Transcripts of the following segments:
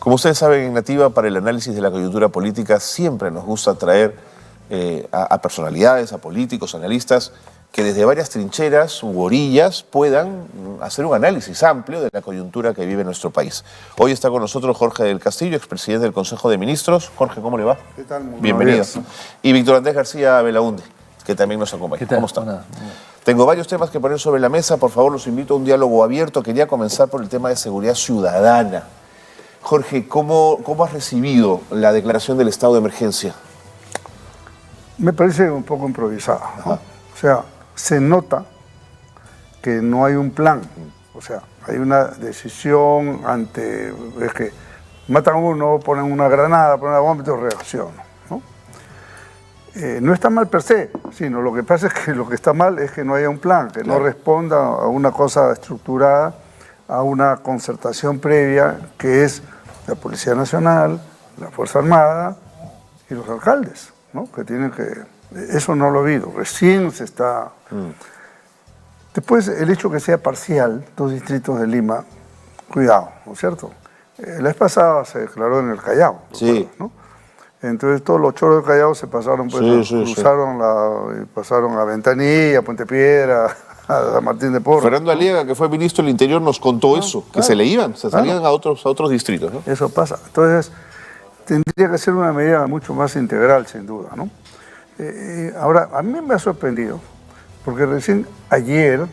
Como ustedes saben, en Nativa, para el análisis de la coyuntura política, siempre nos gusta traer a personalidades, a políticos, analistas, que desde varias trincheras u orillas puedan hacer un análisis amplio de la coyuntura que vive nuestro país. Hoy está con nosotros Jorge del Castillo, expresidente del Consejo de Ministros. Jorge, ¿cómo le va? ¿Qué tal? Muy bienvenido. Y Víctor Andrés García Belaunde, que también nos acompaña. ¿Qué tal? ¿Cómo está? Tengo varios temas que poner sobre la mesa. Por favor, los invito a un diálogo abierto. Quería comenzar por el tema de seguridad ciudadana. Jorge, ¿cómo has recibido la declaración del estado de emergencia? Me parece un poco improvisada, ¿no? O sea, se nota que no hay un plan. O sea, hay una decisión ante... Es que matan a uno, ponen una granada, ponen una bomba y todo reacciona, ¿no? No está mal per se, sino lo que pasa es que lo que está mal es que no haya un plan, que no responda a una cosa estructurada, a una concertación previa que es la Policía Nacional, la Fuerza Armada y los alcaldes, ¿no? Que tienen que... Eso no lo he oído, recién se está... Después, el hecho que sea parcial, 2 distritos de Lima, cuidado, ¿no es cierto? La vez pasada se declaró en el Callao, Sí. ¿no? Entonces todos los choros del Callao se pasaron, pues, pasaron a Ventanilla, a Puente Piedra, a Martín de Porres. Fernando Aliaga, que fue ministro del Interior, nos contó eso, que claro. se le iban, se salían a otros distritos, ¿no? Eso pasa. Entonces, tendría que ser una medida mucho más integral, sin duda, ¿no? Ahora, a mí me ha sorprendido, porque recién ayer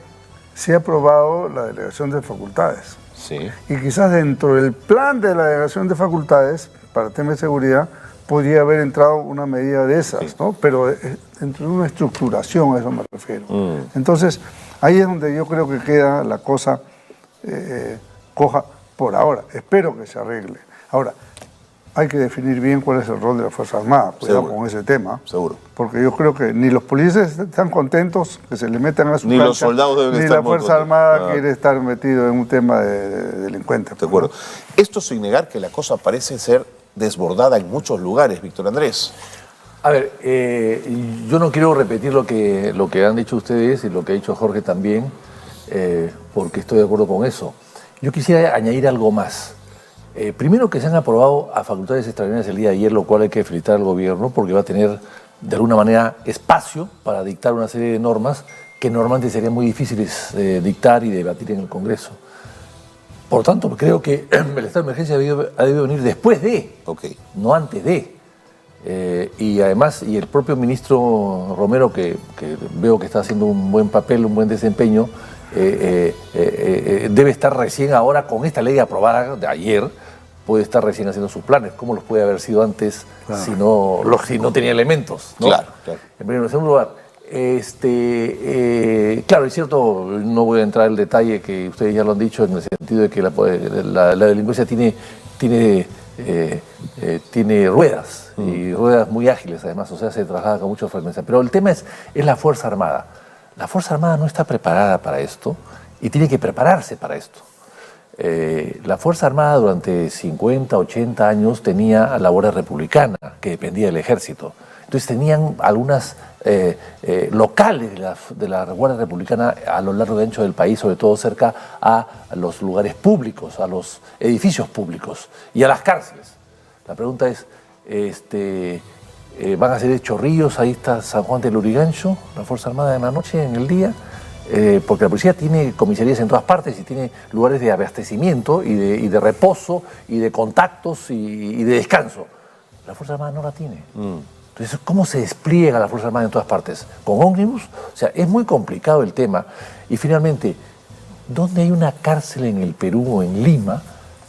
se ha aprobado la delegación de facultades. Sí. Y quizás dentro del plan de la delegación de facultades, para temas de seguridad, podría haber entrado una medida de esas, ¿no? Pero dentro de una estructuración, a eso me refiero. Entonces, ahí es donde yo creo que queda la cosa coja por ahora. Espero que se arregle. Ahora, hay que definir bien cuál es el rol de la Fuerza Armada. Cuidado con ese tema. Seguro. Porque yo creo que ni los policías están contentos que se le metan a su Ni cancha, los soldados deben ni estar la muy Fuerza contentos. Armada quiere estar metido en un tema de delincuentes. De acuerdo. Esto sin negar que la cosa parece ser desbordada en muchos lugares, Víctor Andrés. A ver, yo no quiero repetir lo que han dicho ustedes y lo que ha dicho Jorge también, porque estoy de acuerdo con eso. Yo quisiera añadir algo más. Primero, que se han aprobado a facultades extraordinarias el día de ayer, lo cual hay que felicitar al gobierno porque va a tener de alguna manera espacio para dictar una serie de normas que normalmente serían muy difíciles de dictar y debatir en el Congreso. Por tanto, creo que el estado de emergencia ha debido venir después de, no antes de. Y además, y el propio ministro Romero, que veo que está haciendo un buen papel, un buen desempeño, debe estar recién ahora con esta ley aprobada de ayer, puede estar recién haciendo sus planes. ¿Cómo los puede haber sido antes si no tenía elementos, ¿no? Claro. En segundo lugar, claro, es cierto, no voy a entrar en el detalle que ustedes ya lo han dicho, en el sentido de que la delincuencia tiene ruedas, y ruedas muy ágiles además, o sea, se traslada con mucha frecuencia. Pero el tema es la Fuerza Armada. La Fuerza Armada no está preparada para esto y tiene que prepararse para esto. La Fuerza Armada durante 50, 80 años tenía la Guardia Republicana, que dependía del Ejército. Entonces tenían algunas locales de la Guardia Republicana a lo largo y ancho del país, sobre todo cerca a los lugares públicos, a los edificios públicos y a las cárceles. La pregunta es, ¿van a ser de Chorrillos? Ahí está San Juan del Lurigancho, la Fuerza Armada en la noche, en el día, porque la policía tiene comisarías en todas partes y tiene lugares de abastecimiento y de reposo y de contactos y de descanso. La Fuerza Armada no la tiene. Entonces, ¿cómo se despliega la Fuerza Armada en todas partes? ¿Con ómnibus? O sea, es muy complicado el tema. Y finalmente, ¿dónde hay una cárcel en el Perú o en Lima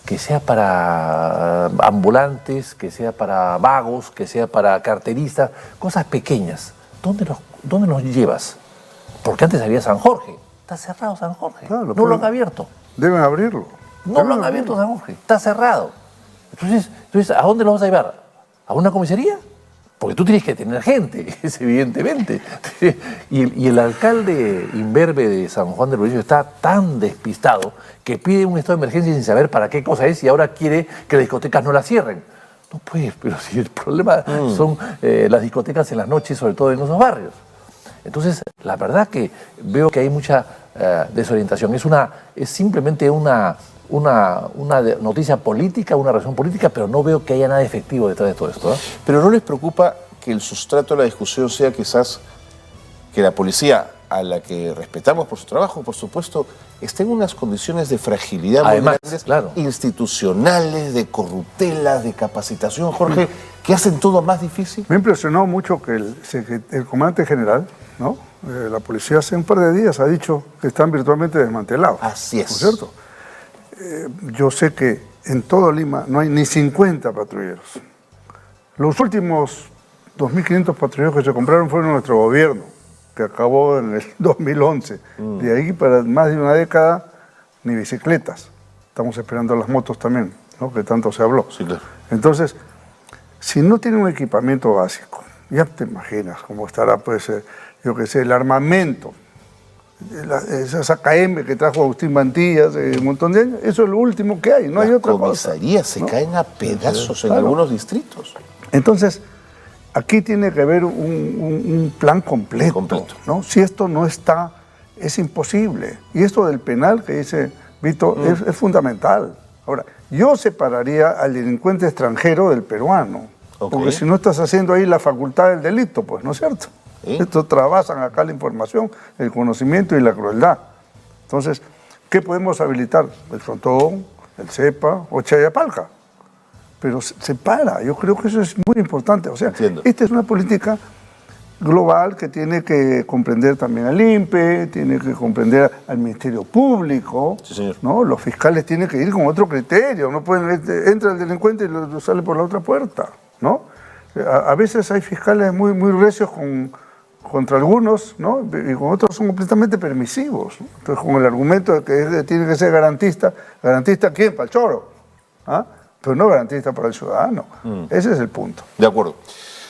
que sea para ambulantes, que sea para vagos, que sea para carteristas, cosas pequeñas? ¿Dónde los llevas? Porque antes había San Jorge. Está cerrado San Jorge. Claro, no lo han abierto. Deben abrirlo. No lo han abierto San Jorge. Está cerrado. Entonces, ¿a dónde lo vas a llevar? ¿A una comisaría? Porque tú tienes que tener gente, es evidentemente. Y el alcalde imberbe de San Juan del Urigancho está tan despistado que pide un estado de emergencia sin saber para qué cosa es y ahora quiere que las discotecas no las cierren. No pues, pero si el problema son las discotecas en las noches, sobre todo en esos barrios. Entonces, la verdad que veo que hay mucha desorientación. Es simplemente una noticia política, una reacción política, pero no veo que haya nada efectivo detrás de todo esto. Pero ¿no les preocupa que el sustrato de la discusión sea quizás que la policía, a la que respetamos por su trabajo, por supuesto, esté en unas condiciones de fragilidad muy grandes, claro, institucionales, de corruptelas, de capacitación, Jorge, que hacen todo más difícil? Me impresionó mucho que el comandante general, ¿no? La policía hace un par de días ha dicho que están virtualmente desmantelados. Así es. ¿No es cierto? Yo sé que en todo Lima no hay ni 50 patrulleros. Los últimos 2.500 patrulleros que se compraron fueron nuestro gobierno, que acabó en el 2011. De ahí para más de una década, ni bicicletas. Estamos esperando las motos también, ¿no? Que tanto se habló. Sí, claro. Entonces, si no tiene un equipamiento básico, ya te imaginas cómo estará, pues, yo qué sé, el armamento, esas AKM que trajo Agustín Mantilla hace un montón de años, eso es lo último que hay, no hay otra cosa. Las comisarías se caen a pedazos en algunos distritos. Entonces, aquí tiene que haber un plan completo, ¿no? Si esto no está, es imposible. Y esto del penal que dice Vito es fundamental. Ahora, yo separaría al delincuente extranjero del peruano, porque si no estás haciendo ahí la facultad del delito, pues, ¿no es cierto? Estos trabajan acá la información, el conocimiento y la crueldad. Entonces, ¿qué podemos habilitar? El Frontón, el CEPA o Chayapalca. Pero se para, yo creo que eso es muy importante. O sea, esta es una política global que tiene que comprender también al INPE, tiene que comprender al Ministerio Público, ¿no? Los fiscales tienen que ir con otro criterio, no pueden, entra el delincuente y lo sale por la otra puerta, ¿no? A veces hay fiscales muy recios contra algunos, ¿no? Y con otros son completamente permisivos, ¿no? Entonces, con el argumento de que tiene que ser garantista, ¿garantista quién? Para el choro, ¿ah? Pero no garantista para el ciudadano. Ese es el punto. De acuerdo.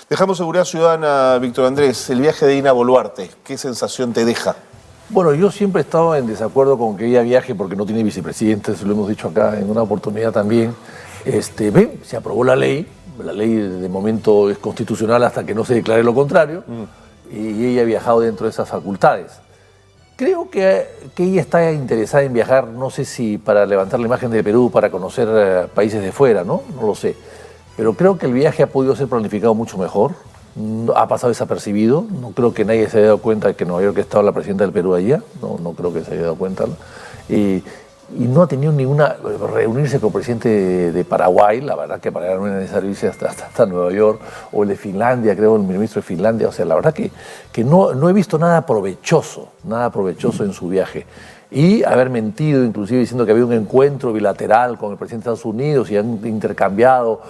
Dejamos seguridad ciudadana, Víctor Andrés. El viaje de Dina Boluarte, ¿qué sensación te deja? Bueno, yo siempre he estado en desacuerdo con que ella viaje porque no tiene vicepresidente, se lo hemos dicho acá en una oportunidad también. Se aprobó la ley de momento es constitucional hasta que no se declare lo contrario, y ella ha viajado dentro de esas facultades. Creo que ella está interesada en viajar, no sé si para levantar la imagen de Perú, para conocer países de fuera, ¿no? No lo sé. Pero creo que el viaje ha podido ser planificado mucho mejor, ha pasado desapercibido, no creo que nadie se haya dado cuenta de que en Nueva York estaba la presidenta del Perú allá, no creo que se haya dado cuenta. Y no ha tenido reunirse con el presidente de Paraguay, la verdad que para ella no es necesario irse hasta Nueva York, o el de Finlandia, creo, el ministro de Finlandia, o sea, la verdad que no he visto nada provechoso en su viaje. Y haber mentido, inclusive diciendo que había un encuentro bilateral con el presidente de Estados Unidos y han intercambiado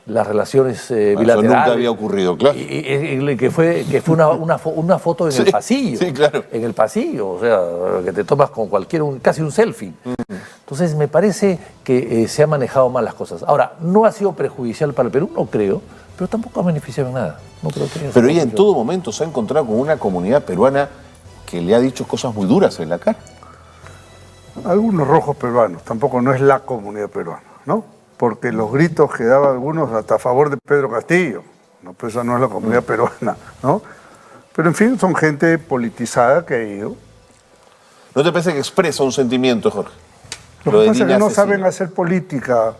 las relaciones bilaterales. Eso nunca había ocurrido, claro. Y que fue una foto en el pasillo. Sí, claro. En el pasillo, o sea, que te tomas con casi un selfie. Entonces, me parece que se han manejado mal las cosas. Ahora, ¿no ha sido perjudicial para el Perú? No creo, pero tampoco ha beneficiado en nada. No creo que pero ella en todo momento se ha encontrado con una comunidad peruana que le ha dicho cosas muy duras en la cara. Algunos rojos peruanos, tampoco no es la comunidad peruana, ¿no? Porque los gritos que daban algunos hasta a favor de Pedro Castillo, no, pues esa no es la comunidad peruana, ¿no? Pero en fin, son gente politizada que ha ido. ¿No te parece que expresa un sentimiento, Jorge? Lo que pasa es que no saben hacer política,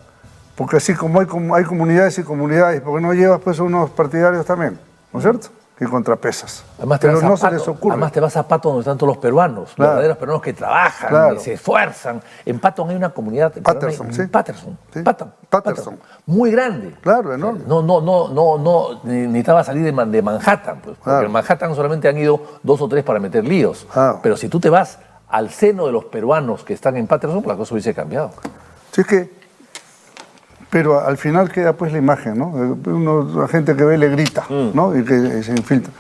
porque así como hay comunidades y comunidades, ¿por qué no llevas pues unos partidarios también? ¿No es cierto? Y contrapesas. Además pero no se les ocurre. Además te vas a Pato donde están todos los peruanos, verdaderos peruanos que trabajan, que se esfuerzan. En Patton hay una comunidad... Patterson. Muy grande. Claro, enorme. No necesitaba salir de Manhattan, pues, porque en Manhattan solamente han ido 2 o 3 para meter líos. Pero si tú te vas al seno de los peruanos que están en Patterson, la cosa hubiese cambiado. Sí, es que... Pero al final queda pues la imagen, ¿no? La gente que ve le grita, ¿no? Y que se infiltra.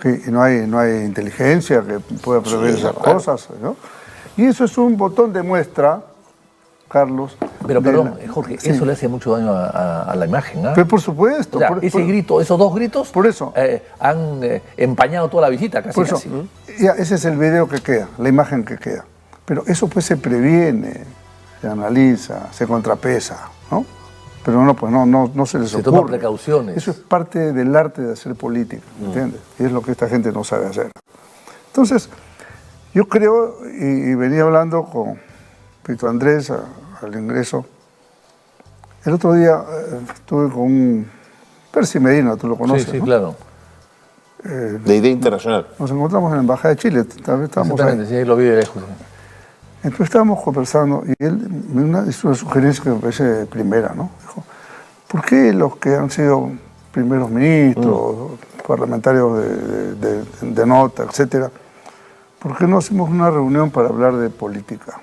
Y no hay inteligencia que pueda prever esas cosas, ¿no? Y eso es un botón de muestra, Carlos. Pero perdón, Jorge, eso le hace mucho daño a la imagen, ¿ah? Pero por supuesto. O sea, esos 2 gritos por eso, han empañado toda la visita, casi. Ya, ese es el video que queda, la imagen que queda. Pero eso pues se previene, se analiza, se contrapesa, ¿no? Pero no se les ocurre. Se toman precauciones. Eso es parte del arte de hacer política, ¿entiendes? Y es lo que esta gente no sabe hacer. Entonces, yo creo, y venía hablando Pito Andrés al ingreso. El otro día estuve con un Percy Medina, tú lo conoces, Sí, sí, ¿no? claro. De idea internacional. Nos encontramos en la Embajada de Chile, tal vez estábamos ahí. Exactamente, sí, lo vi de lejos. Entonces estábamos conversando y él hizo una sugerencia que me parece primera, ¿no? Dijo, ¿por qué los que han sido primeros ministros, parlamentarios de nota, etcétera, por qué no hacemos una reunión para hablar de política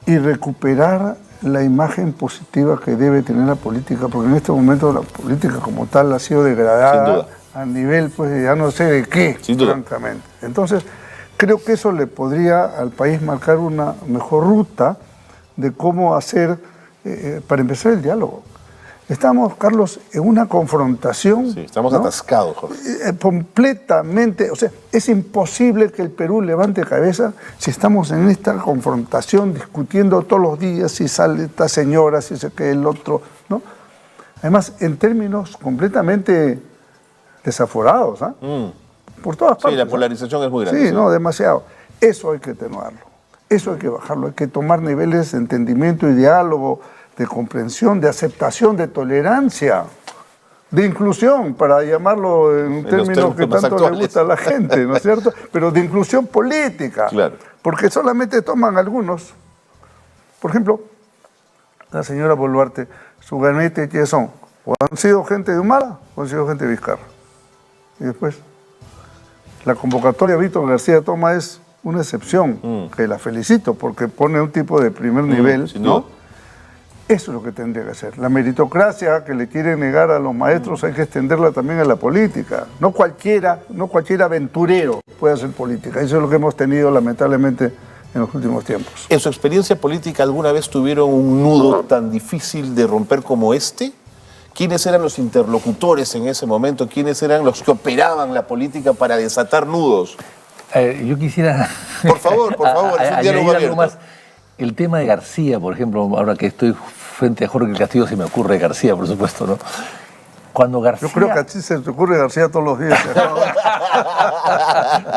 y recuperar la imagen positiva que debe tener la política? Porque en este momento la política como tal ha sido degradada. Sin duda. A nivel, pues ya no sé de qué, Sin duda. francamente. Entonces, creo que eso le podría al país marcar una mejor ruta de cómo hacer, para empezar el diálogo. Estamos, Carlos, en una confrontación. Sí, estamos ¿no? atascados, Jorge. Completamente, o sea, es imposible que el Perú levante cabeza si estamos en esta confrontación, discutiendo todos los días si sale esta señora, si se queda el otro, ¿no? Además, en términos completamente desaforados, ¿ah? Por todas partes. Sí, la polarización es muy grande. Sí, no, demasiado. Eso hay que atenuarlo, eso hay que bajarlo, hay que tomar niveles de entendimiento y diálogo, de comprensión, de aceptación, de tolerancia, de inclusión, para llamarlo en un término que más tanto actuales. le gusta a la gente, ¿no es cierto? Pero de inclusión política. Claro. Porque solamente toman algunos. Por ejemplo, la señora Boluarte, su gabinete, ¿quiénes son? ¿O han sido gente de Humala o han sido gente de Vizcarra? Y después, la convocatoria a Víctor García Toma es una excepción, que la felicito porque pone un tipo de primer nivel, sin ¿no? duda. Eso es lo que tendría que hacer. La meritocracia que le quieren negar a los maestros hay que extenderla también a la política. No cualquier aventurero puede hacer política. Eso es lo que hemos tenido lamentablemente en los últimos tiempos. ¿En su experiencia política alguna vez tuvieron un nudo tan difícil de romper como este? ¿Quiénes eran los interlocutores en ese momento? ¿Quiénes eran los que operaban la política para desatar nudos? Yo quisiera... Por favor, es un diálogo añadir algo abierto. más. El tema de García, por ejemplo, ahora que estoy frente a Jorge Castillo, se me ocurre García, por supuesto, ¿no? Cuando García... Yo creo que a ti se te ocurre García todos los días.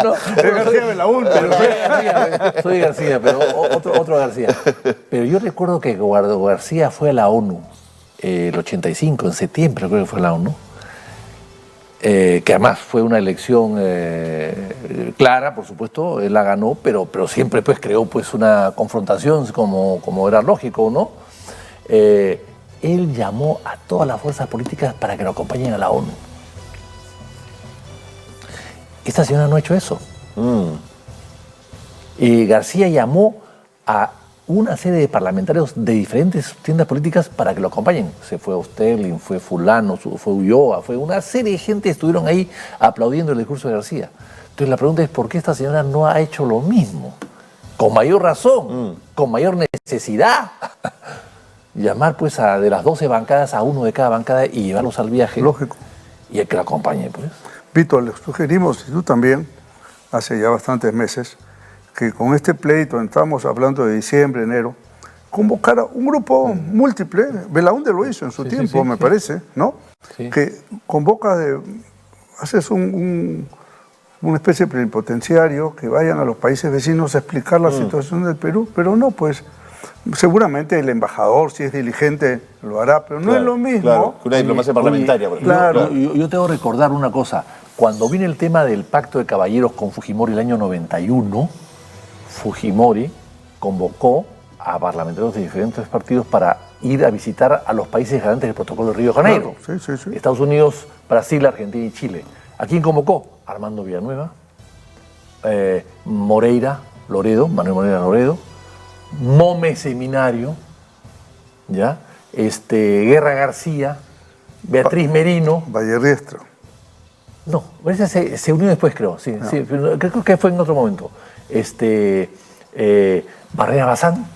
No, Es García Belaúnde. pero soy García, pero otro García. Pero yo recuerdo que cuando García fue a la ONU, el 85, en septiembre creo que fue a la ONU, que además fue una elección clara, por supuesto, él la ganó, pero siempre pues creó pues una confrontación como era lógico, ¿no? Él llamó a todas las fuerzas políticas para que lo acompañen a la ONU. Esta señora no ha hecho eso. Y García llamó a una serie de parlamentarios de diferentes tiendas políticas para que lo acompañen. Se fue Osterling, fue fulano, fue Ulloa, fue una serie de gente que estuvieron ahí aplaudiendo el discurso de García. Entonces la pregunta es, ¿por qué esta señora no ha hecho lo mismo? Con mayor razón, con mayor necesidad. Llamar pues de las 12 bancadas a uno de cada bancada y llevarlos al viaje. Lógico. Y el que lo acompañe, pues. Víctor, le sugerimos, y tú también, hace ya bastantes meses, que con este pleito, estamos hablando de diciembre, enero, convocar a un grupo múltiple. Belaúnde lo hizo en su tiempo, me parece, ¿no? Sí. Que convoca haces una especie de plenipotenciario, que vayan a los países vecinos a explicar la situación del Perú, pero no, pues, seguramente el embajador, si es diligente, lo hará, pero no es lo mismo. Claro, que una diplomacia parlamentaria, por ejemplo. Claro. Yo tengo que recordar una cosa. Cuando vino el tema del pacto de caballeros con Fujimori el año 91, Fujimori convocó a parlamentarios de diferentes partidos para ir a visitar a los países garantes del protocolo de Río de Janeiro. Claro, sí. Estados Unidos, Brasil, Argentina y Chile. ¿A quién convocó? Armando Villanueva, Moreira Loredo, Manuel Moreira Loredo, Mome Seminario, ¿ya? Guerra García, Beatriz Merino. Vallerriestro. No, se unió después, creo. Sí, sí, pero creo que fue en otro momento. Barrera Bazán.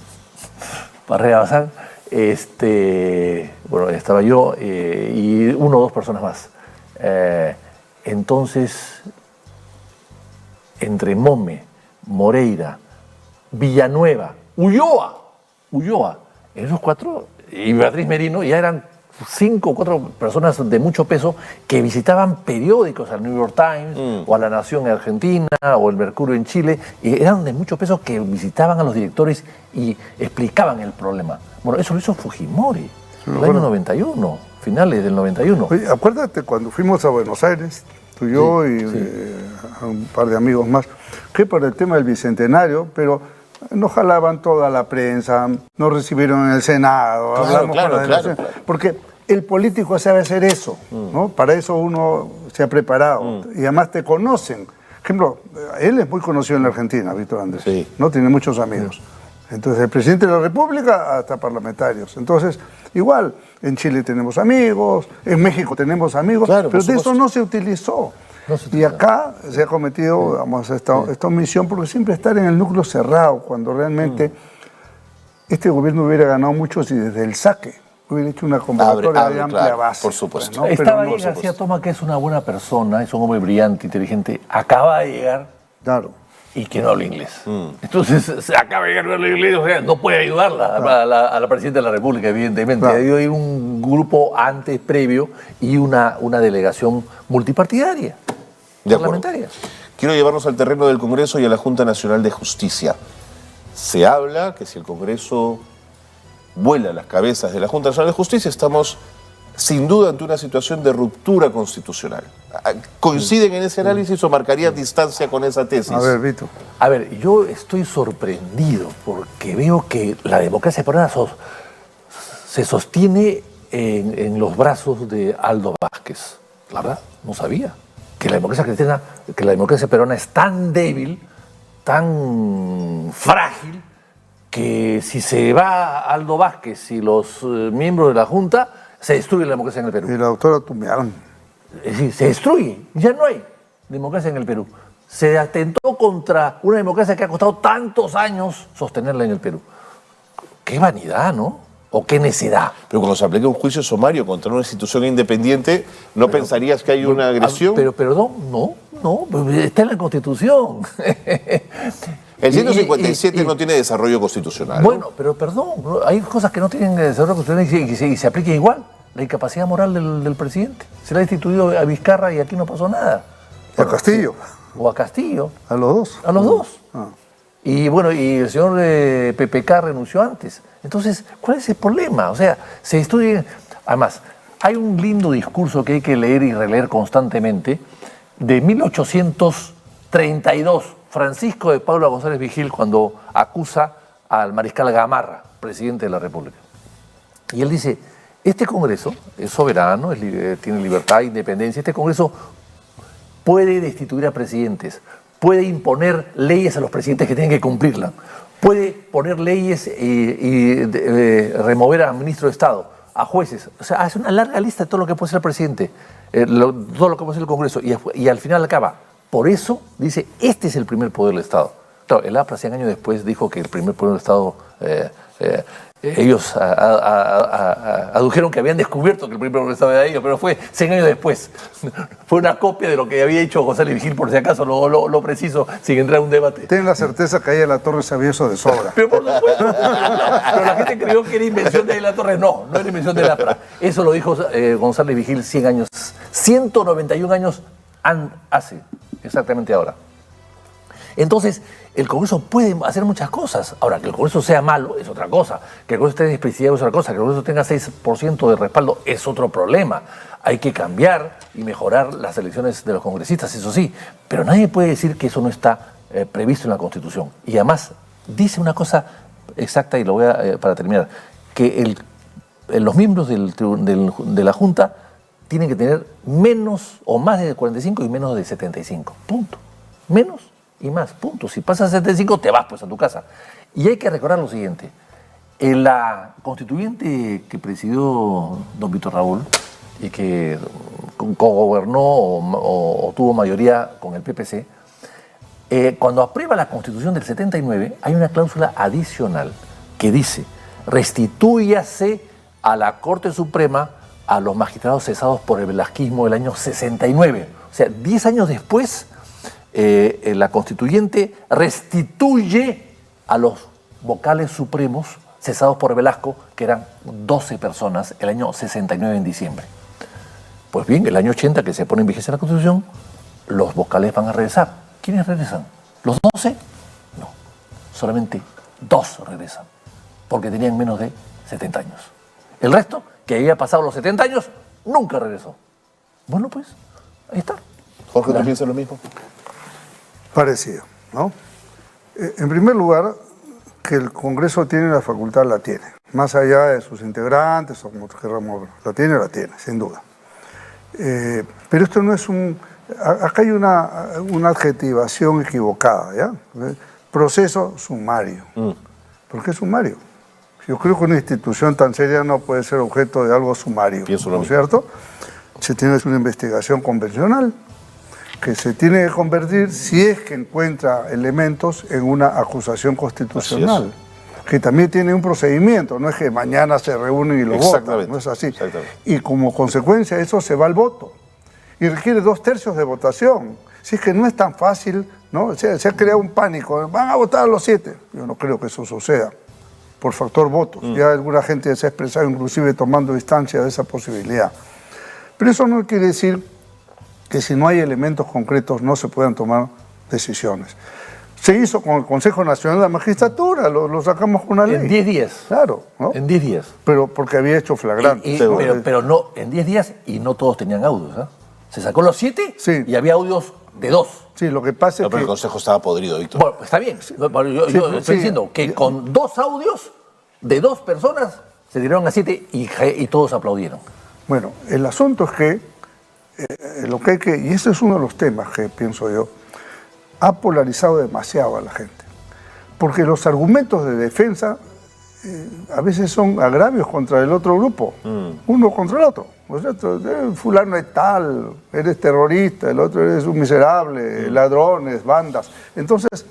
Bueno, estaba yo y uno o dos personas más. Entonces, entre Mome, Moreira, Villanueva, Ulloa, esos cuatro, y Beatriz Merino, ya eran 5 o 4 personas de mucho peso que visitaban periódicos, al New York Times o a La Nación en Argentina o el Mercurio en Chile, y eran de mucho peso que visitaban a los directores y explicaban el problema. Bueno, eso lo hizo Fujimori, el año 91, finales del 91. Oye, acuérdate cuando fuimos a Buenos Aires, tú y yo y un par de amigos más, que por el tema del Bicentenario, pero nos jalaban toda la prensa, nos recibieron en el Senado, hablamos con la delegación, porque el político sabe hacer eso, ¿no? Para eso uno se ha preparado y además te conocen. Por ejemplo, él es muy conocido en la Argentina, Víctor Andrés, ¿no? Tiene muchos amigos. Entonces, el presidente de la República hasta parlamentarios. Entonces, igual, en Chile tenemos amigos, en México tenemos amigos, pero de eso no se utilizó. Y acá se ha cometido, digamos, esta omisión porque siempre estar en el núcleo cerrado, cuando realmente este gobierno hubiera ganado mucho si desde el saque hubiera hecho una convocatoria de amplia base. Por supuesto. Pues, ¿no? Estaba ahí García Toma, que es una buena persona, es un hombre brillante, inteligente, acaba de llegar y que no habla inglés. Entonces, se acaba de llegar no habla inglés, o sea, no puede ayudarla a la presidenta de la República, evidentemente. Hay un grupo antes, previo, y una delegación multipartidaria, parlamentaria. Quiero llevarnos al terreno del Congreso y a la Junta Nacional de Justicia. Se habla que si el Congreso vuela las cabezas de la Junta Nacional de Justicia, estamos sin duda ante una situación de ruptura constitucional. ¿Coinciden en ese análisis o marcarían distancia con esa tesis? A ver, Vito. A ver, yo estoy sorprendido porque veo que la democracia peruana se sostiene en los brazos de Aldo Vázquez. La verdad, no sabía que la democracia cristiana, que la democracia peruana es tan débil, tan frágil, que si se va Aldo Vázquez y los miembros de la Junta, se destruye la democracia en el Perú. Y la doctora Tumián. Es decir, se destruye, ya no hay democracia en el Perú. Se atentó contra una democracia que ha costado tantos años sostenerla en el Perú. Qué vanidad, ¿no? ¿O qué necedad? Pero cuando se aplica un juicio sumario contra una institución independiente, ¿no pensarías que hay una agresión? Pero perdón, no, está en la Constitución. El 157 no tiene desarrollo constitucional. Bueno, pero perdón, hay cosas que no tienen desarrollo constitucional y se aplican igual. La incapacidad moral del presidente. Se le ha instituido a Vizcarra y aquí no pasó nada. A Castillo. O a Castillo. ¿A los dos? A los dos. Y bueno, y el señor PPK renunció antes. Entonces, ¿cuál es el problema? O sea, se estudia... Además, hay un lindo discurso que hay que leer y releer constantemente de 1832, Francisco de Paula González Vigil, cuando acusa al mariscal Gamarra, presidente de la República. Y él dice, este Congreso es soberano, tiene libertad e independencia, este Congreso puede destituir a presidentes, puede imponer leyes a los presidentes que tienen que cumplirlas, puede poner leyes y remover a ministros de Estado, a jueces. O sea, hace una larga lista de todo lo que puede ser el presidente, todo lo que puede ser el Congreso, y al final acaba. Por eso dice, este es el primer poder del Estado. Claro, el APRA 100 años después dijo que el primer poder del Estado, ellos adujeron que habían descubierto que el primer poder del Estado era ellos, pero fue 100 años después. Fue una copia de lo que había hecho González Vigil, por si acaso lo preciso, sin entrar en un debate. Ten la certeza que ahí en la Torre sabía eso de sobra. Pero por supuesto. Pero la gente creyó que era invención de la Torre. No era invención del APRA. Eso lo dijo González Vigil 100 años, 191 años hace, exactamente ahora. Entonces, el Congreso puede hacer muchas cosas. Ahora, que el Congreso sea malo es otra cosa. Que el Congreso esté desprestigiado es otra cosa. Que el Congreso tenga 6% de respaldo es otro problema. Hay que cambiar y mejorar las elecciones de los congresistas, eso sí. Pero nadie puede decir que eso no está previsto en la Constitución. Y además, dice una cosa exacta, y lo voy a, para terminar, que los miembros de la Junta tienen que tener menos o más de 45 y menos de 75. Punto. Menos y más, punto. Si pasas a 75, te vas pues a tu casa. Y hay que recordar lo siguiente. En la constituyente que presidió don Víctor Raúl y que cogobernó o tuvo mayoría con el PPC, cuando aprueba la Constitución del 79, hay una cláusula adicional que dice, restitúyase a la Corte Suprema a los magistrados cesados por el velasquismo del año 69. O sea, 10 años después, la constituyente restituye a los vocales supremos cesados por Velasco, que eran 12 personas, el año 69 en diciembre. Pues bien, el año 80, que se pone en vigencia la Constitución, los vocales van a regresar. ¿Quiénes regresan? ¿Los 12? No, solamente 2 regresan, porque tenían menos de 70 años. El resto, que había pasado los 70 años, nunca regresó. Bueno, pues, ahí está. Jorge, ¿tú piensas lo mismo? Parecido, ¿no? En primer lugar, que el Congreso tiene la facultad, la tiene. Más allá de sus integrantes, o como queramos, la tiene, sin duda. Pero esto no es un... Acá hay una adjetivación equivocada, ¿ya? Proceso sumario. ¿Por qué sumario? Yo creo que una institución tan seria no puede ser objeto de algo sumario, ¿no es cierto? Se tiene que hacer una investigación convencional que se tiene que convertir, si es que encuentra elementos, en una acusación constitucional, que también tiene un procedimiento, no es que mañana se reúnen y lo votan, no es así. Y como consecuencia de eso se va al voto, y requiere 2/3 de votación. Si es que no es tan fácil, ¿no? Se ha creado un pánico, van a votar a los 7. Yo no creo que eso suceda, por factor votos. Ya alguna gente se ha expresado inclusive tomando distancia de esa posibilidad. Pero eso no quiere decir que si no hay elementos concretos no se puedan tomar decisiones. Se hizo con el Consejo Nacional de la Magistratura, lo sacamos con una ley. En 10 días. Claro, ¿no? En 10 días. Pero porque había hecho flagrante. Pero no, en 10 días y no todos tenían audios, ¿eh? Se sacó los 7 y había audios de 2. Sí, lo que pasa es pero que... el Consejo estaba podrido, Víctor. Bueno, está bien. Yo estoy diciendo que con 2 audios de 2 personas se tiraron a 7 y todos aplaudieron. Bueno, el asunto es que lo que hay que, y ese es uno de los temas que pienso yo, ha polarizado demasiado a la gente. Porque los argumentos de defensa a veces son agravios contra el otro grupo, uno contra el otro. ¿No es cierto? Fulano es tal, eres terrorista, el otro eres un miserable, ladrones, bandas. Entonces,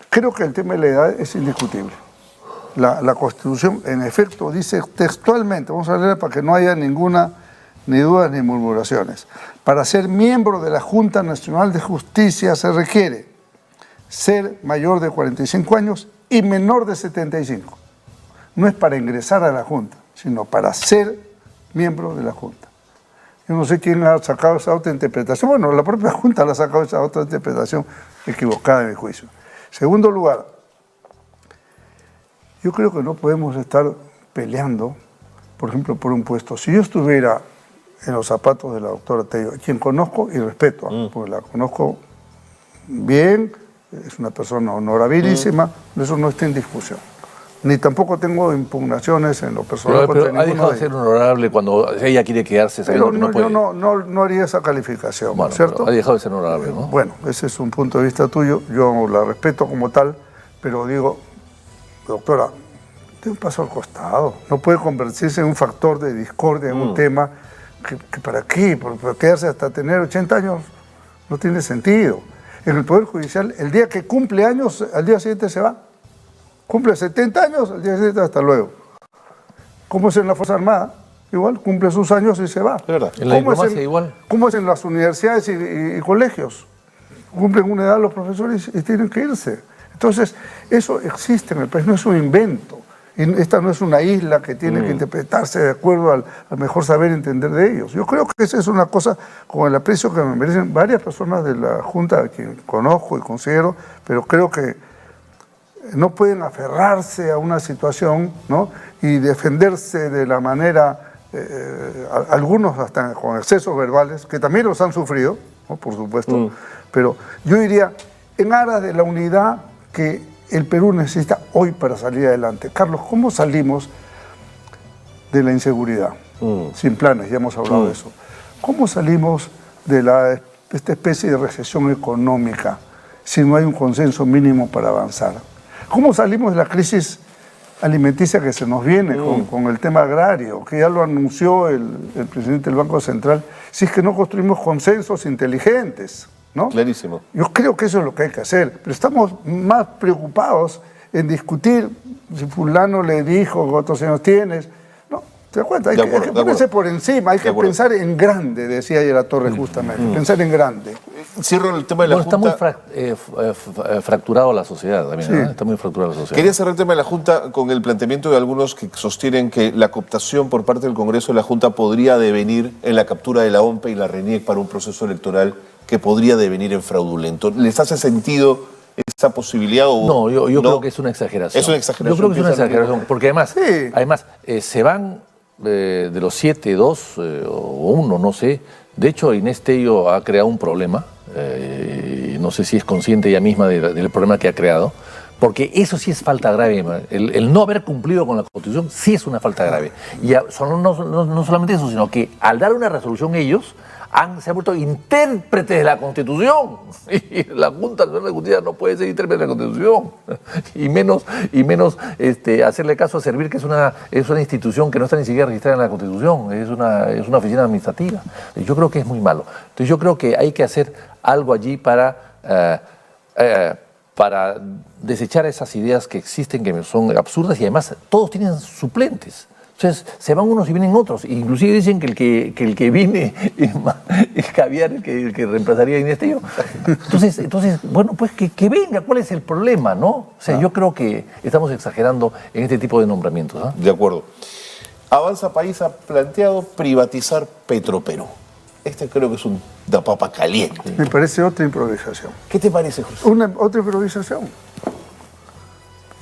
creo que el tema de la edad es indiscutible. La Constitución, en efecto, dice textualmente, vamos a leer para que no haya ni dudas ni murmuraciones. Para ser miembro de la Junta Nacional de Justicia se requiere ser mayor de 45 años y menor de 75. No es para ingresar a la Junta, sino para ser miembro de la Junta. Yo no sé quién ha sacado esa otra interpretación. Bueno, la propia Junta la ha sacado esa otra interpretación equivocada en mi juicio. Segundo lugar, yo creo que no podemos estar peleando, por ejemplo, por un puesto. Si yo estuviera en los zapatos de la doctora Tello, quien conozco y respeto, porque la conozco bien, es una persona honorabilísima, eso no está en discusión. Ni tampoco tengo impugnaciones en lo personal contra pero ha dejado de ser honorable cuando ella quiere quedarse sabiendo que no puede. Yo no haría esa calificación, bueno, ¿cierto? Ha dejado de ser honorable, ¿no? Bueno, ese es un punto de vista tuyo, yo la respeto como tal, pero digo, doctora, dé un paso al costado. No puede convertirse en un factor de discordia en un tema que ¿para qué? Porque quedarse hasta tener 80 años no tiene sentido. En el Poder Judicial, el día que cumple años, al día siguiente se va. Cumple 70 años, al día siguiente hasta luego. ¿Cómo es en la Fuerza Armada? Igual, cumple sus años y se va. Es verdad. En la diplomacia igual. ¿Cómo es en las universidades y colegios? Cumplen una edad los profesores y tienen que irse. Entonces, eso existe en el país, no es un invento. Y esta no es una isla que tiene que interpretarse de acuerdo al mejor saber entender de ellos. Yo creo que esa es una cosa con el aprecio que me merecen varias personas de la Junta, a quien conozco y considero, pero creo que no pueden aferrarse a una situación, ¿no? Y defenderse de la manera, algunos hasta con excesos verbales, que también los han sufrido, ¿no? Por supuesto, pero yo diría, en aras de la unidad que el Perú necesita hoy para salir adelante. Carlos, ¿cómo salimos de la inseguridad? Sin planes, ya hemos hablado de eso. ¿Cómo salimos de esta especie de recesión económica si no hay un consenso mínimo para avanzar? ¿Cómo salimos de la crisis alimenticia que se nos viene con el tema agrario, que ya lo anunció el presidente del Banco Central, si es que no construimos consensos inteligentes? ¿No? Clarísimo. Yo creo que eso es lo que hay que hacer, pero estamos más preocupados en discutir si fulano le dijo cuántos años tienes. No, ¿te das cuenta? Hay que ponerse por encima, hay que pensar en grande, decía ayer la Torre justamente, pensar en grande. Cierro el tema de la Bueno, Junta. está muy fracturado la sociedad también, Sí. ¿no? Está muy fracturada la sociedad. Quería cerrar el tema de la Junta con el planteamiento de algunos que sostienen que la cooptación por parte del Congreso de la Junta podría devenir en la captura de la OMPE y la RENIEC para un proceso electoral que podría devenir en fraudulento. ¿Les hace sentido esa posibilidad? O No, yo no? creo que es una exageración. Es una exageración. Yo creo que es una exageración, porque además, Sí. se van de los 7, 2 o 1, no sé. De hecho, Inés Tello ha creado un problema, y no sé si es consciente ella misma del problema que ha creado, porque eso sí es falta grave. El no haber cumplido con la Constitución sí es una falta grave. Y no solamente eso, sino que al dar una resolución ellos se han vuelto intérpretes de la Constitución. Y la Junta Nacional de Justicia no puede ser intérprete de la Constitución. Y menos hacerle caso a Servir, que es una institución que no está ni siquiera registrada en la Constitución. Es una oficina administrativa. Yo creo que es muy malo. Entonces yo creo que hay que hacer algo allí para desechar esas ideas que existen, que son absurdas, y además todos tienen suplentes. Entonces se van unos y vienen otros. Inclusive dicen que el que viene es Caviar, el que reemplazaría a Inés Tello. Entonces, bueno, pues que venga. ¿Cuál es el problema, no? O sea, yo creo que estamos exagerando en este tipo de nombramientos, ¿no? De acuerdo. Avanza País ha planteado privatizar Petroperú. Este creo que es una papa caliente. Me parece otra improvisación. ¿Qué te parece, José? Otra improvisación.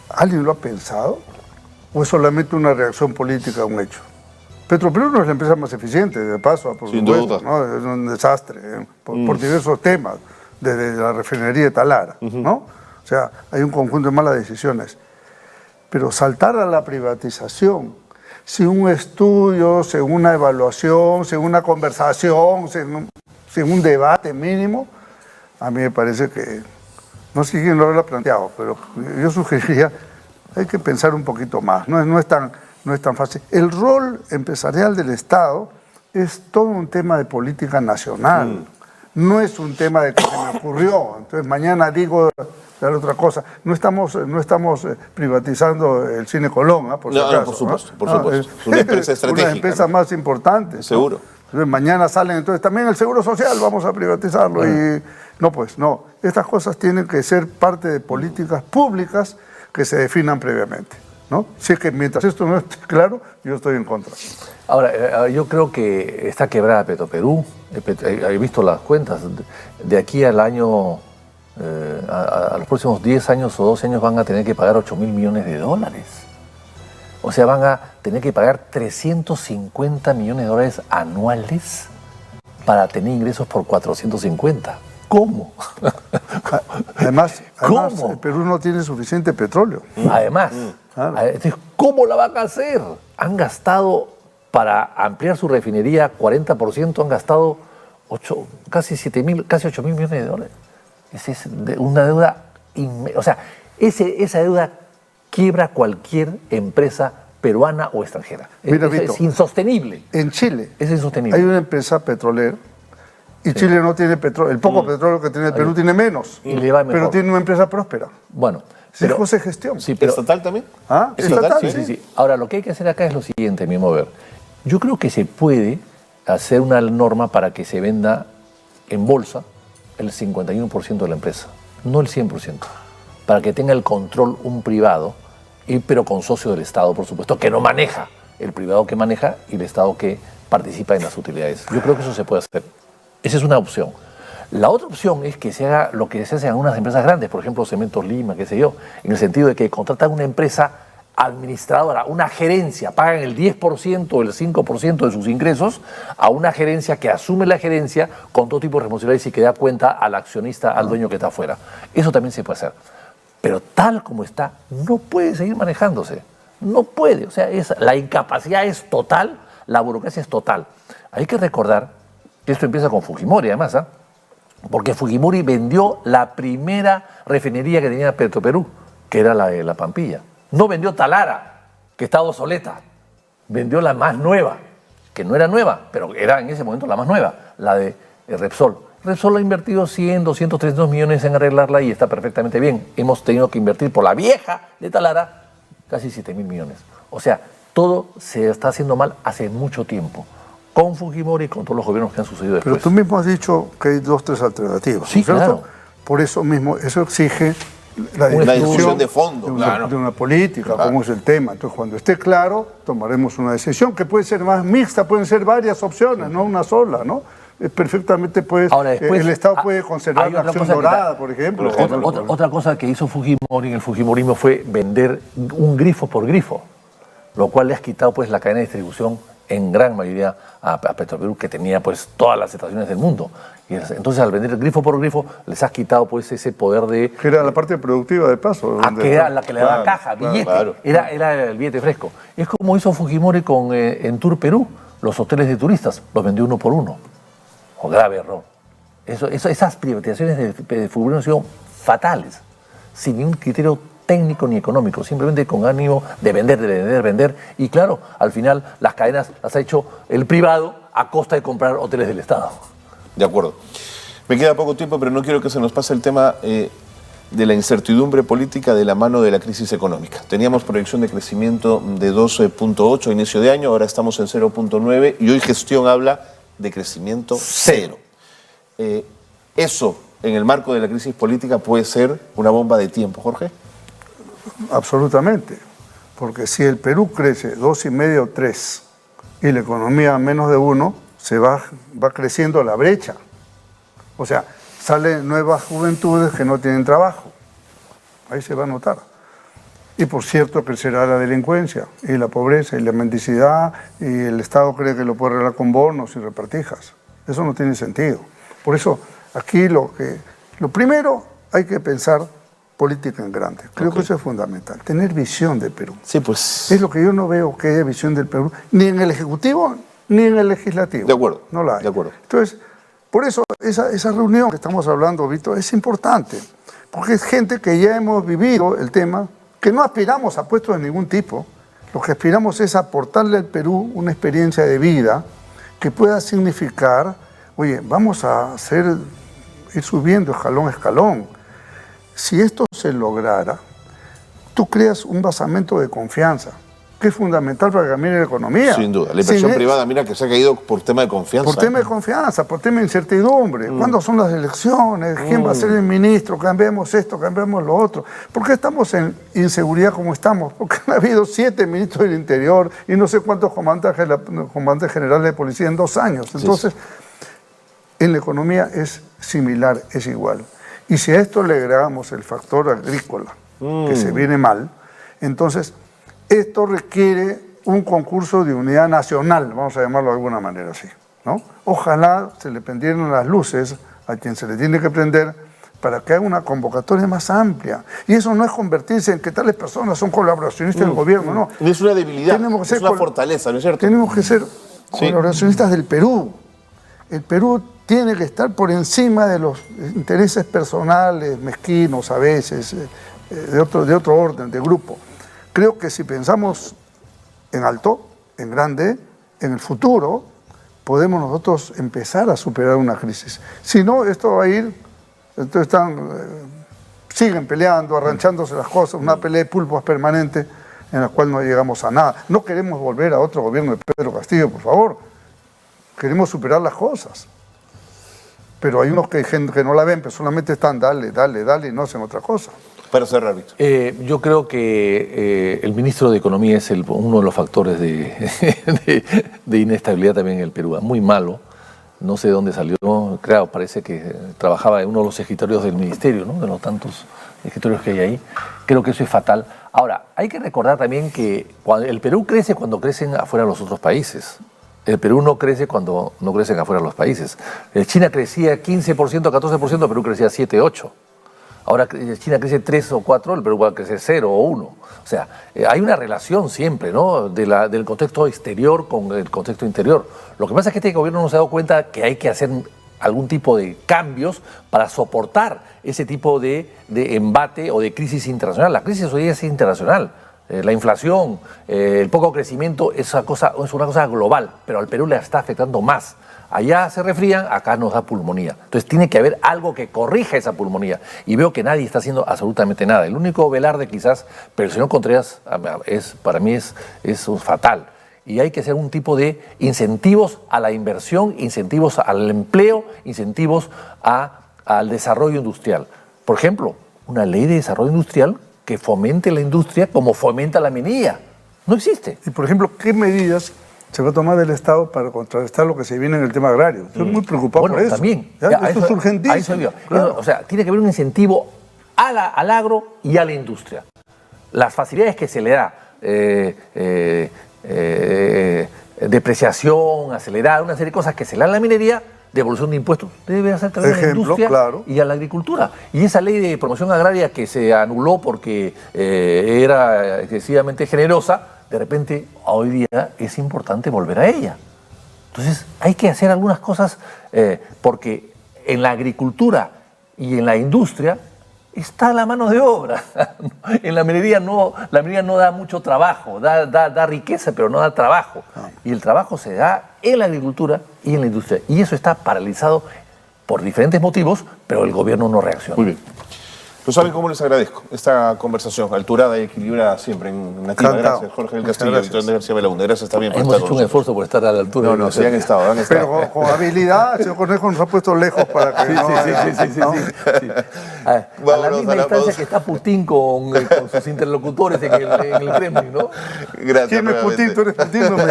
¿Alguien lo ha pensado? ¿O es solamente una reacción política a un hecho? Petroperú no es la empresa más eficiente, de paso, por Sin supuesto, duda. ¿no? Es un desastre, por diversos temas, desde la refinería de Talara, ¿no? O sea, hay un conjunto de malas decisiones. Pero saltar a la privatización sin un estudio, sin una evaluación, sin una conversación, sin un debate mínimo, a mí me parece que, no sé quién lo habrá planteado, pero yo sugeriría, hay que pensar un poquito más, no es tan fácil. El rol empresarial del Estado es todo un tema de política nacional, no es un tema de que se me ocurrió, entonces mañana digo dar otra cosa. No estamos privatizando el Cine Colón, ¿eh? Por si acaso, por supuesto, ¿no? por supuesto. Es una empresa estratégica. Una empresa más importante, ¿no? Seguro. Entonces, mañana salen, entonces también el Seguro Social vamos a privatizarlo. Y no, pues no. Estas cosas tienen que ser parte de políticas públicas que se definan previamente, ¿no? Si es que mientras esto no esté claro, yo estoy en contra. Ahora, yo creo que está quebrada Petroperú. He visto las cuentas. De aquí al año, a los próximos 10 años o 12 años van a tener que pagar $8.000 millones. O sea, van a tener que pagar $350 millones anuales para tener ingresos por 450. ¿Cómo? Además, ¿Cómo? el Perú no tiene suficiente petróleo. Además, entonces, ¿cómo la van a hacer? Han gastado, para ampliar su refinería 40%, han gastado casi $8.000 millones. Esa es una deuda o sea, esa deuda quiebra cualquier empresa peruana o extranjera. Mira, Es Vito, insostenible. En Chile Es insostenible. hay una empresa petrolera y Chile no tiene petróleo. El poco petróleo que tiene el Perú tiene menos, Y le va mejor. pero tiene una empresa próspera. Bueno, Sí, José Gestión. sí, pero ¿Estatal también? ¿Ah? ¿Es Estatal, estatal? sí, sí, sí. Ahora, lo que hay que hacer acá es lo siguiente, a mi modo de ver. Yo creo que se puede hacer una norma para que se venda en bolsa el 51% de la empresa, no el 100%, para que tenga el control un privado, pero con socio del Estado, por supuesto, que no maneja, el privado que maneja y el Estado que participa en las utilidades. Yo creo que eso se puede hacer. Esa es una opción. La otra opción es que se haga lo que se hace en algunas empresas grandes, por ejemplo, Cementos Lima, qué sé yo, en el sentido de que contratan una empresa administradora, una gerencia, pagan el 10% o el 5% de sus ingresos a una gerencia que asume la gerencia con todo tipo de responsabilidades y que da cuenta al accionista, al dueño que está afuera. Eso también se puede hacer. Pero tal como está, no puede seguir manejándose. No puede. O sea, la incapacidad es total, la burocracia es total. Hay que recordar que esto empieza con Fujimori, además, ¿ah? Porque Fujimori vendió la primera refinería que tenía Petroperú, que era la de La Pampilla. No vendió Talara, que estaba obsoleta. Vendió la más nueva, que no era nueva, pero era en ese momento la más nueva, la de Repsol. Repsol ha invertido 100, 200, 300 millones en arreglarla y está perfectamente bien. Hemos tenido que invertir por la vieja de Talara casi 7.000 millones. O sea, todo se está haciendo mal hace mucho tiempo. con Fujimori y con todos los gobiernos que han sucedido después. Pero tú mismo has dicho que hay 2 o 3 alternativas. Sí, ¿no es cierto? claro. Por eso mismo, eso exige la Una discusión discusión de fondo, claro. de una política, Claro. cómo es el tema. Entonces, cuando esté claro, tomaremos una decisión que puede ser más mixta, pueden ser varias opciones, no una sola, ¿no? Perfectamente, pues, Ahora, después, el Estado puede conservar hay la otra acción cosa que dorada, por ejemplo. Otra cosa que hizo Fujimori en el Fujimorismo fue vender un grifo por grifo, lo cual le has quitado pues la cadena de distribución en gran mayoría a Petroperú, que tenía pues todas las estaciones del mundo. Y entonces al vender grifo por grifo les has quitado pues ese poder de... Que era la parte productiva de paso. que era la que le daba caja, billete, claro. Era el billete fresco. Es como hizo Fujimori con en Tour Perú, los hoteles de turistas, los vendió uno por uno. O grave error. Esas privatizaciones de Fujimori han sido fatales, sin ningún criterio técnico ni económico, simplemente con ánimo de vender. Y claro, al final las cadenas las ha hecho el privado a costa de comprar hoteles del Estado. De acuerdo. Me queda poco tiempo, pero no quiero que se nos pase el tema de la incertidumbre política de la mano de la crisis económica. Teníamos proyección de crecimiento de 12.8 a inicio de año, ahora estamos en 0.9 y hoy gestión habla de crecimiento cero. Eso, en el marco de la crisis política, puede ser una bomba de tiempo, Jorge. Absolutamente. Porque si el Perú crece 2,5 o 3 y la economía menos de 1, se va creciendo la brecha. O sea, salen nuevas juventudes que no tienen trabajo. Ahí se va a notar. Y por cierto, crecerá la delincuencia y la pobreza y la mendicidad, y el Estado cree que lo puede arreglar con bonos y repartijas. Eso no tiene sentido. Por eso, aquí lo primero hay que pensar política en grande. Creo que eso es fundamental. Tener visión del Perú. Sí, pues. Es lo que yo no veo que haya visión del Perú, ni en el Ejecutivo, ni en el Legislativo. De acuerdo. No la hay. De acuerdo. Entonces, por eso esa reunión que estamos hablando, Víctor, es importante. Porque es gente que ya hemos vivido el tema, que no aspiramos a puestos de ningún tipo. Lo que aspiramos es aportarle al Perú una experiencia de vida que pueda significar, oye, vamos a ir subiendo escalón a escalón. Si esto se lograra, tú creas un basamento de confianza, que es fundamental para que camine la economía. Sin duda. La inversión privada, mira, que se ha caído por tema de confianza. Por tema de confianza, por tema de incertidumbre. ¿Cuándo son las elecciones? ¿Quién va a ser el ministro? Cambiamos esto, cambiamos lo otro. ¿Por qué estamos en inseguridad como estamos? Porque han habido 7 ministros del Interior y no sé cuántos comandantes generales de policía en 2 años. Entonces, en la economía es similar, es igual. Y si a esto le agregamos el factor agrícola, que se viene mal, entonces esto requiere un concurso de unidad nacional, vamos a llamarlo de alguna manera así, ¿no? Ojalá se le prendieran las luces a quien se le tiene que prender para que haga una convocatoria más amplia. Y eso no es convertirse en que tales personas son colaboracionistas del gobierno, no. Es una debilidad, Tenemos que es una fortaleza, ¿no es cierto? Tenemos que ser colaboracionistas del Perú. El Perú tiene que estar por encima de los intereses personales, mezquinos a veces, de otro orden, de grupo. Creo que si pensamos en alto, en grande, en el futuro, podemos nosotros empezar a superar una crisis. Si no, esto va a ir, entonces siguen peleando, arranchándose las cosas, una pelea de pulpos permanente en la cual no llegamos a nada. No queremos volver a otro gobierno de Pedro Castillo, por favor. Queremos superar las cosas. Pero hay unos que no la ven, pero solamente están dale y no hacen otra cosa. Para cerrar, Víctor. Yo creo que el ministro de Economía es uno de los factores de inestabilidad también en el Perú. Muy malo. No sé de dónde salió. Claro, parece que trabajaba en uno de los escritorios del ministerio, ¿no? De los tantos escritorios que hay ahí. Creo que eso es fatal. Ahora, hay que recordar también que el Perú crece cuando crecen afuera los otros países. El Perú no crece cuando no crecen afuera los países. China crecía 15%, 14%, el Perú crecía 7, 8%. Ahora China crece 3 o 4, el Perú va a crecer 0 o 1. O sea, hay una relación siempre, ¿no? Del contexto exterior con el contexto interior. Lo que pasa es que este gobierno no se ha dado cuenta que hay que hacer algún tipo de cambios para soportar ese tipo de embate o de crisis internacional. La crisis hoy día es internacional. La inflación, el poco crecimiento es una cosa global, pero al Perú le está afectando más. Allá se resfrían, acá nos da pulmonía. Entonces tiene que haber algo que corrija esa pulmonía. Y veo que nadie está haciendo absolutamente nada. El único Velarde quizás, pero el señor Contreras para mí es fatal. y hay que hacer un tipo de incentivos a la inversión, incentivos al empleo, incentivos al desarrollo industrial. Por ejemplo, una ley de desarrollo industrial que fomente la industria como fomenta la minería. No existe. Y, por ejemplo, ¿qué medidas se va a tomar del Estado para contrarrestar lo que se viene en el tema agrario? Estoy muy preocupado por eso. También. ¿Ya? Esto es urgentísimo. A eso iba. Claro. O sea, tiene que haber un incentivo al agro y a la industria. Las facilidades que se le da, depreciación acelerada, una serie de cosas que se le dan a la minería, devolución de impuestos, debe hacer también a la industria y a la agricultura. Y esa ley de promoción agraria que se anuló porque era excesivamente generosa, de repente hoy día es importante volver a ella. Entonces hay que hacer algunas cosas porque en la agricultura y en la industria está la mano de obra. En la minería no da mucho trabajo, da riqueza, pero no da trabajo. Y el trabajo se da en la agricultura y en la industria. Y eso está paralizado por diferentes motivos, pero el gobierno no reacciona. Muy bien. No saben cómo les agradezco esta conversación, alturada y equilibrada siempre en Nativa. Gracias, Jorge del Castillo, Victor de García Belaúnde. Gracias también por estar Hemos hecho un esfuerzo por estar a la altura. No, sí han estado. Pero con habilidad, el señor Cornejo nos ha puesto lejos para que sí. A la misma distancia que está Putin con sus interlocutores en el Kremlin, ¿no? Gracias. ¿Quién es Putin? Tú eres Putin, no me...